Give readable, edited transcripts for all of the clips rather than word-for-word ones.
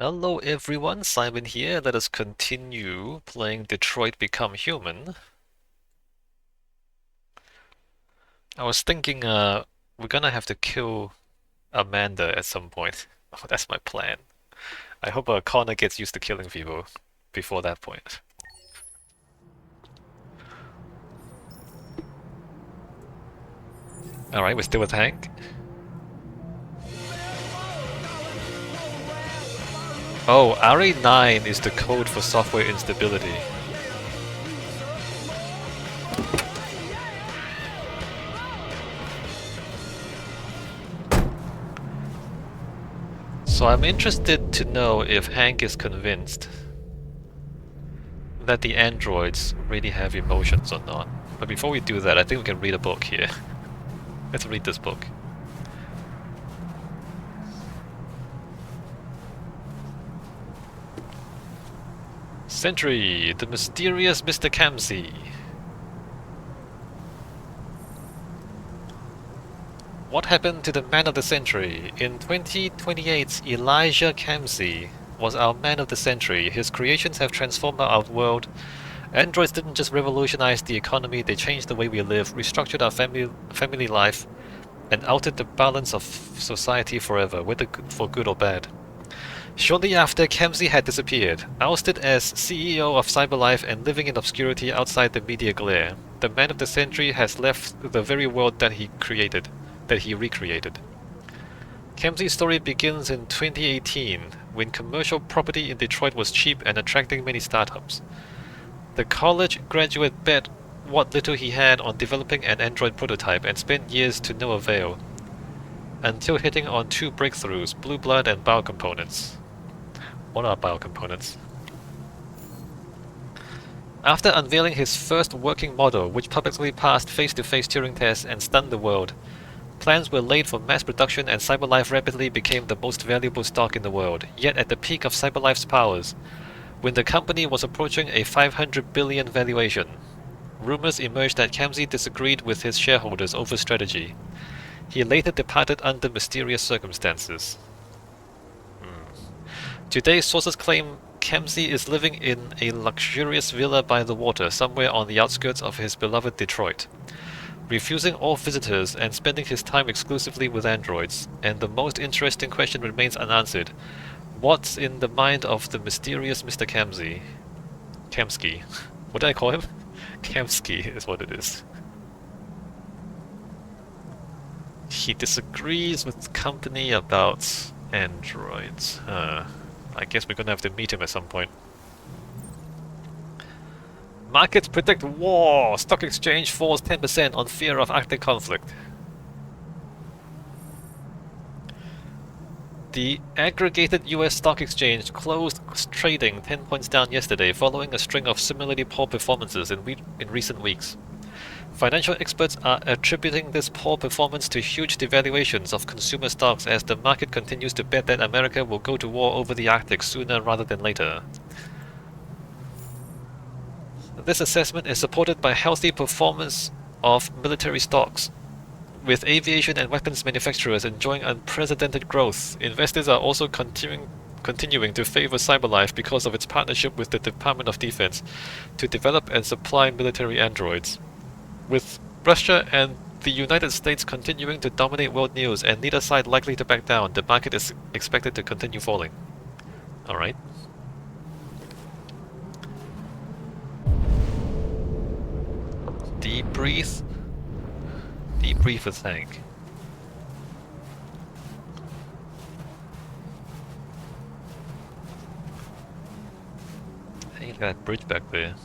Hello everyone, Simon here. Let us continue playing Detroit Become Human. I was thinking we're gonna have to kill Amanda at some point. Oh, that's my plan. I hope Connor gets used to killing people before that point. Alright, we're still with Hank. Oh, RA9 is the code for software instability. So I'm interested to know if Hank is convinced that the androids really have emotions or not. But before we do that, I think we can read a book here. Let's read this book. Sentry, the mysterious Mr. Kamsi. What happened to the man of the century? In 2028, Elijah Kamsi was our man of the century. His creations have transformed our world. Androids didn't just revolutionize the economy, they changed the way we live, restructured our family life, and altered the balance of society forever, whether for good or bad. Shortly after, Kamsi had disappeared, ousted as CEO of CyberLife and living in obscurity outside the media glare. The man of the century has left the very world that he recreated. Kamsi's story begins in 2018, when commercial property in Detroit was cheap and attracting many startups. The college graduate bet what little he had on developing an Android prototype and spent years to no avail, until hitting on two breakthroughs, Blue Blood and biocomponents. What are biocomponents? After unveiling his first working model, which publicly passed face-to-face Turing tests and stunned the world, plans were laid for mass production and CyberLife rapidly became the most valuable stock in the world. Yet at the peak of CyberLife's powers, when the company was approaching a 500 billion valuation, rumors emerged that Kamsi disagreed with his shareholders over strategy. He later departed under mysterious circumstances. Today, sources claim Kamsi is living in a luxurious villa by the water somewhere on the outskirts of his beloved Detroit, refusing all visitors and spending his time exclusively with androids. And the most interesting question remains unanswered. What's in the mind of the mysterious Mr. Kamsi? Kamsky. What did I call him? Kamsky is what it is. He disagrees with the company about androids. I guess we're gonna have to meet him at some point. Markets predict war! Stock exchange falls 10% on fear of Arctic conflict. The aggregated US stock exchange closed trading 10 points down yesterday following a string of similarly poor performances in recent weeks. Financial experts are attributing this poor performance to huge devaluations of consumer stocks as the market continues to bet that America will go to war over the Arctic sooner rather than later. This assessment is supported by healthy performance of military stocks. With aviation and weapons manufacturers enjoying unprecedented growth, investors are also continuing to favor CyberLife because of its partnership with the Department of Defense to develop and supply military androids. With Russia and the United States continuing to dominate world news and neither side likely to back down, the market is expected to continue falling. Alright. Deep breathe. Deep breathe with Hank. Hey, look at that bridge back there.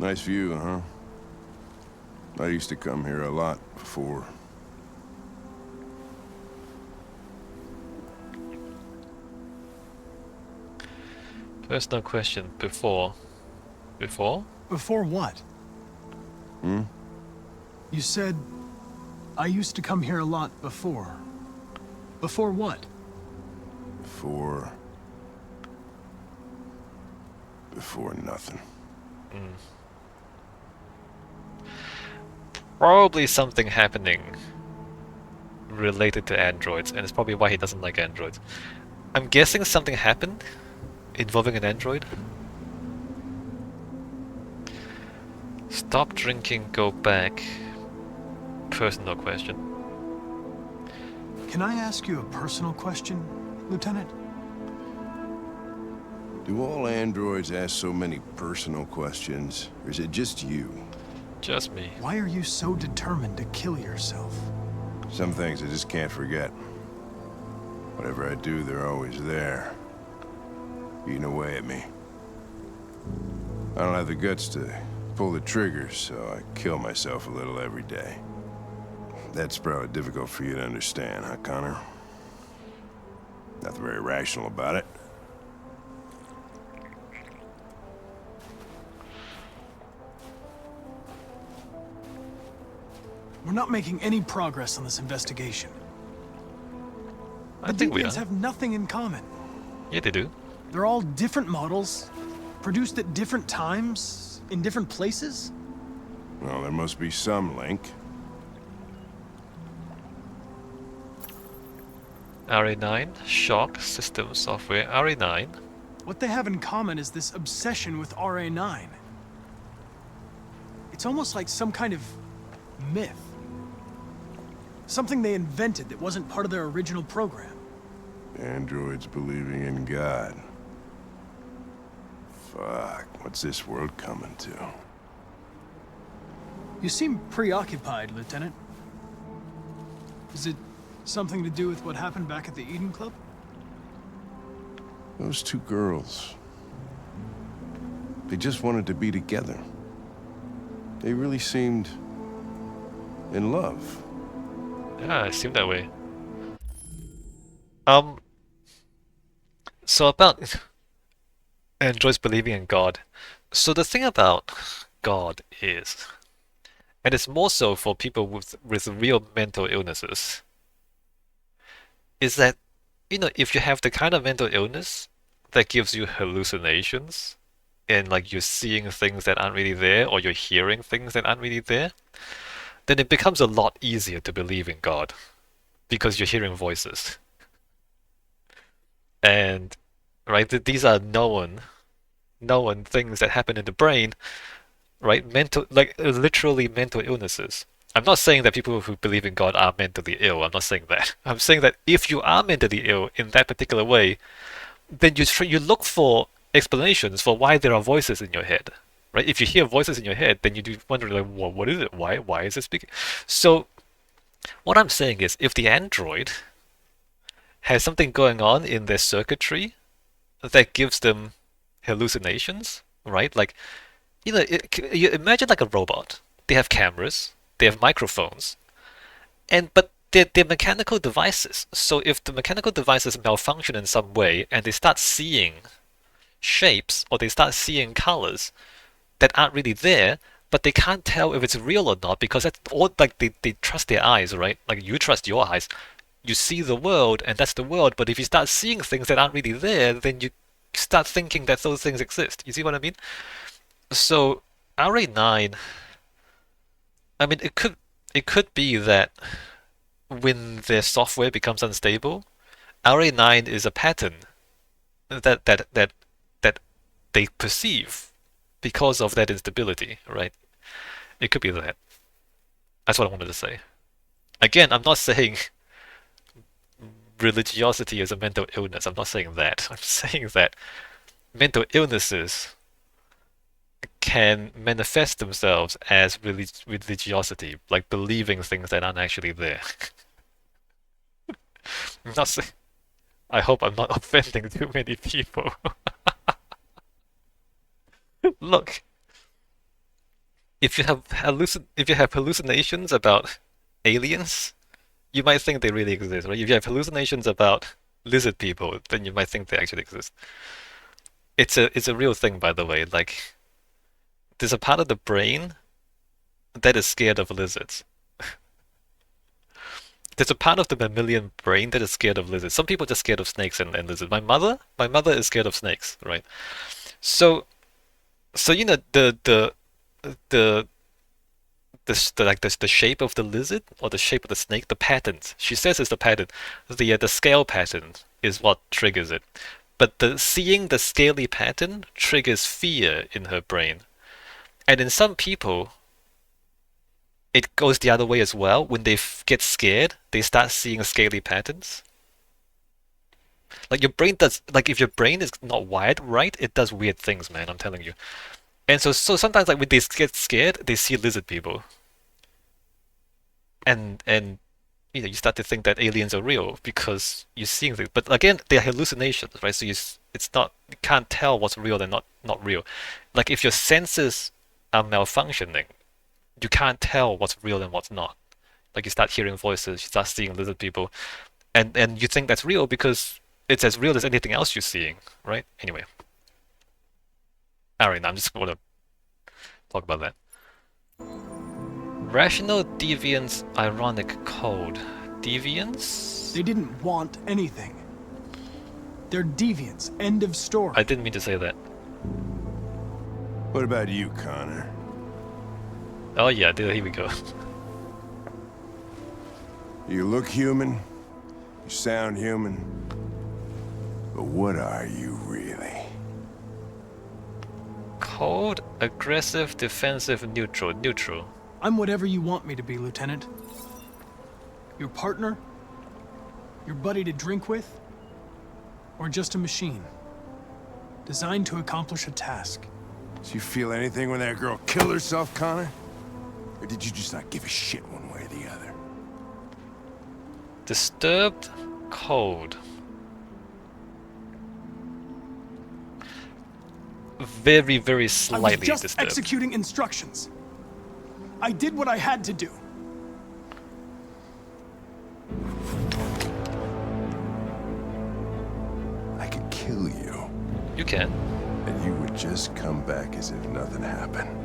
Nice view, huh? I used to come here a lot before. Personal question. Before? Before? Before what? Hmm? You said, I used to come here a lot before. Before what? Before nothing. Probably something happening related to androids, and it's probably why he doesn't like androids. I'm guessing something happened involving an android. Stop drinking, go back. Personal question. Can I ask you a personal question, Lieutenant? Do all androids ask so many personal questions, or is it just you? Just me. Why are you so determined to kill yourself? Some things I just can't forget. Whatever I do, they're always there, eating away at me. I don't have the guts to pull the triggers, so I kill myself a little every day. That's probably difficult for you to understand, huh, Connor? Nothing very rational about it. We're not making any progress on this investigation. I The think we deviants are. have nothing in common. Yeah, they do. They're all different models, produced at different times, in different places. Well, there must be some link. RA9, shock, system, software, RA9. What they have in common is this obsession with RA9. It's almost like some kind of myth. Something they invented that wasn't part of their original program. Androids believing in God. Fuck, what's this world coming to? You seem preoccupied, Lieutenant. Is it something to do with what happened back at the Eden Club? Those two girls. They just wanted to be together. They really seemed in love. Yeah, it seemed that way. So about androids believing in God. So the thing about God is, and it's more so for people with real mental illnesses, is that, if you have the kind of mental illness that gives you hallucinations, and like you're seeing things that aren't really there, or you're hearing things that aren't really there, then it becomes a lot easier to believe in God because you're hearing voices. And right, these are known things that happen in the brain, right? Literally mental illnesses. I'm not saying that people who believe in God are mentally ill. I'm not saying that. I'm saying that if you are mentally ill in that particular way, then you look for explanations for why there are voices in your head, right? If you hear voices in your head, then you do wonder, like, well, what is it? Why is it speaking? So what I'm saying is, if the android has something going on in their circuitry that gives them hallucinations, right? Like, you imagine like a robot. They have cameras, they have microphones, but they're mechanical devices. So if the mechanical devices malfunction in some way and they start seeing shapes or they start seeing colors that aren't really there, but they can't tell if it's real or not because that's all, like, they trust their eyes, right? Like, you trust your eyes. You see the world and that's the world, but if you start seeing things that aren't really there, then you start thinking that those things exist. You see what I mean? So RA9, I mean, it could be that when their software becomes unstable, RA9 is a pattern that they perceive because of that instability, right? It could be that. That's what I wanted to say. Again, I'm not saying religiosity is a mental illness. I'm not saying that. I'm saying that mental illnesses can manifest themselves as religiosity, like believing things that aren't actually there. I'm not saying. I hope I'm not offending too many people. Look, if you have hallucinations about aliens, you might think they really exist, right? If you have hallucinations about lizard people, then you might think they actually exist. It's a real thing, by the way. Like, there's a part of the brain that is scared of lizards. There's a part of the mammalian brain that is scared of lizards. Some people are just scared of snakes and lizards. My mother is scared of snakes, right? So So you know the the shape of the lizard or the shape of the snake, the patterns. She says it's the pattern. The scale pattern is what triggers it. But seeing the scaly pattern triggers fear in her brain. And in some people, it goes the other way as well. When they get scared, they start seeing scaly patterns. Like your brain does, like if your brain is not wired right, it does weird things, man. I'm telling you. And so sometimes like when they get scared, they see lizard people, and you know you start to think that aliens are real because you're seeing things. But again, they're hallucinations, right? So it's not, you can't tell what's real and not real. Like if your senses are malfunctioning, you can't tell what's real and what's not. Like you start hearing voices, you start seeing lizard people, and you think that's real because it's as real as anything else you're seeing, right? Anyway, alright, I'm just gonna talk about that. Rational deviance, ironic code. Deviance? They didn't want anything. They're deviants. End of story. I didn't mean to say that. What about you, Connor? Oh yeah, here we go. You look human, you sound human, but what are you really? Cold, aggressive, defensive, neutral. Neutral. I'm whatever you want me to be, Lieutenant. Your partner? Your buddy to drink with? Or just a machine? Designed to accomplish a task. Did you feel anything when that girl killed herself, Connor? Or did you just not give a shit one way or the other? Disturbed, cold. Very, very I was slightly just disturbed. executing instructions. I did what I had to do. I could kill you, You can. and you would just come back as if nothing happened.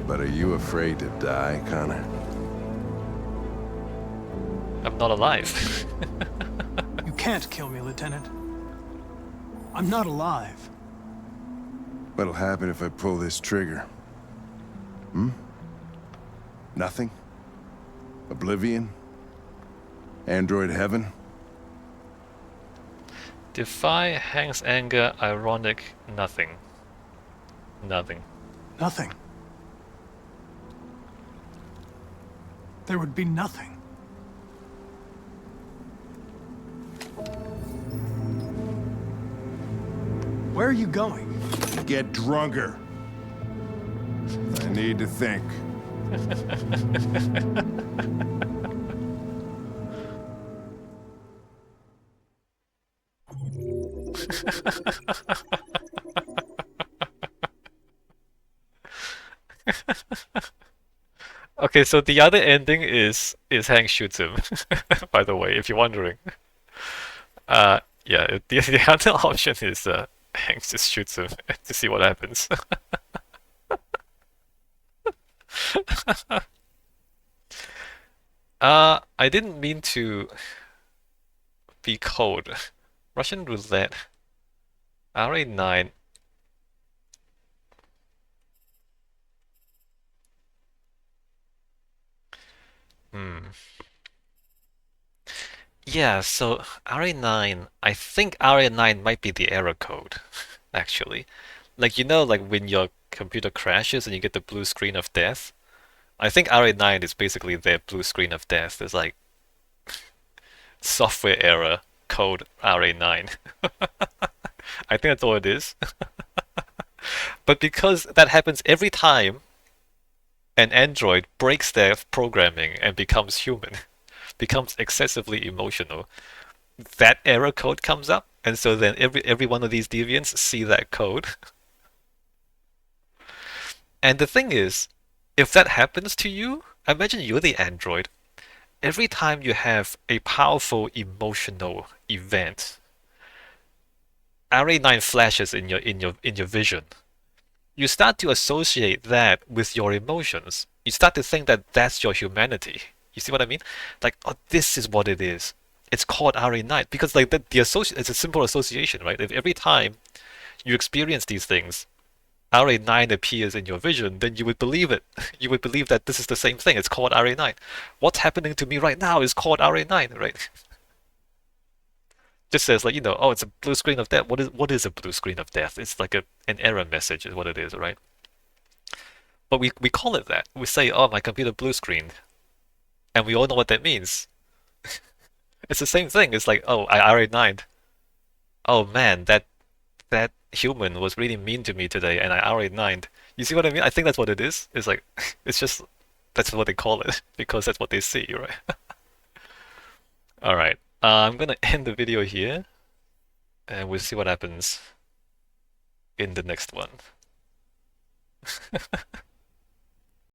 But are you afraid to die, Connor? I'm not alive. You can't kill me, Lieutenant. I'm not alive. What'll happen if I pull this trigger? Nothing? Oblivion? Android heaven? Defy, Hank's anger, ironic, nothing. Nothing. Nothing. There would be nothing. Where are you going? Get drunker. I need to think. Okay, so the other ending is Hank shoots him. By the way, if you're wondering. Yeah, the other option is Hank just shoots him to see what happens. I didn't mean to be cold. Russian roulette. RA9. Yeah, so RA9, I think RA9 might be the error code, actually. Like, you know, like when your computer crashes and you get the blue screen of death? I think RA9 is basically their blue screen of death. It's like software error code RA9. I think that's all it is. But because that happens every time an android breaks their programming and becomes human, becomes excessively emotional, that error code comes up, and so then every one of these deviants see that code. And the thing is, if that happens to you, imagine you're the android. Every time you have a powerful emotional event, RA9 flashes in your vision. You start to associate that with your emotions. You start to think that that's your humanity. You see what I mean? Like, oh, this is what it is. It's called RA9 because it's a simple association, right? If every time you experience these things, RA9 appears in your vision, then you would believe it. You would believe that this is the same thing. It's called RA9. What's happening to me right now is called RA9, right? Just says like, oh, it's a blue screen of death. What is a blue screen of death? It's like an error message is what it is, right? But we call it that. We say, oh, my computer blue screen. And we all know what that means. It's the same thing. It's like, oh, I RA9'd. Oh man, that human was really mean to me today and I RA9'd. You see what I mean? I think that's what it is. It's like it's just that's what they call it because that's what they see, right? Alright. I'm gonna end the video here and we'll see what happens in the next one.